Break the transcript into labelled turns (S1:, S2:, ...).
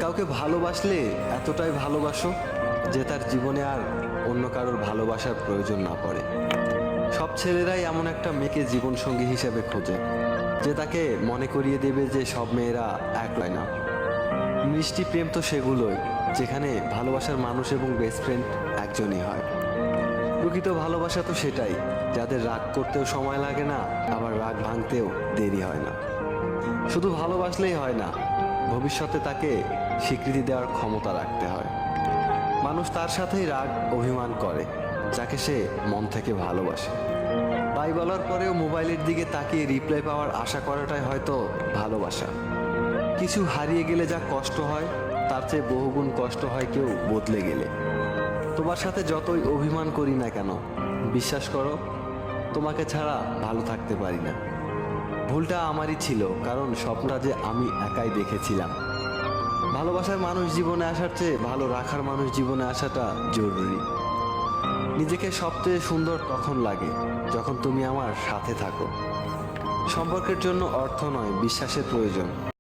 S1: কাউকে ভালোবাসলে এতটাই ভালোবাসো যে তার জীবনে আর অন্য কারোর ভালোবাসার প্রয়োজন না পড়ে। সব ছেলেরাই এমন একটা মেয়েকে জীবনসঙ্গী হিসেবে খোঁজে যে তাকে মনে করিয়ে দেবে যে সব মেয়েরা এক হয় না। মিষ্টি প্রেম তো সেগুলোই যেখানে ভালোবাসার মানুষ এবং বেস্ট ফ্রেন্ড একজনই হয়। প্রকৃত ভালোবাসা তো সেটাই যাদের রাগ করতেও সময় লাগে না, আবার রাগ ভাঙতেও দেরি হয় না। শুধু ভালোবাসলেই হয় না, ভবিষ্যতে তাকে স্বীকৃতি দেওয়ার ক্ষমতা রাখতে হয়। মানুষ তার সাথেই রাগ অভিমান করে যাকে সে মন থেকে ভালোবাসে। বাই বলার পরেও মোবাইলের দিকে তাকিয়ে রিপ্লাই পাওয়ার আশা করাটাই হয়তো ভালোবাসা। কিছু হারিয়ে গেলে যা কষ্ট হয় তার চেয়ে বহুগুণ কষ্ট হয় কেউ বদলে গেলে। তোমার সাথে যতই অভিমান করি না কেন, বিশ্বাস করো তোমাকে ছাড়া ভালো থাকতে পারি না। ভুলটা আমারই ছিল, কারণ স্বপ্নটা যে আমি একাই দেখেছিলাম। ভালোবাসার মানুষ জীবনে আসার চেয়ে ভালো রাখার মানুষ জীবনে আসাটা জরুরি। নিজেকে সবচেয়ে সুন্দর তখন লাগে যখন তুমি আমার সাথে থাকো। সম্পর্কের জন্য অর্থ নয়, বিশ্বাসের প্রয়োজন।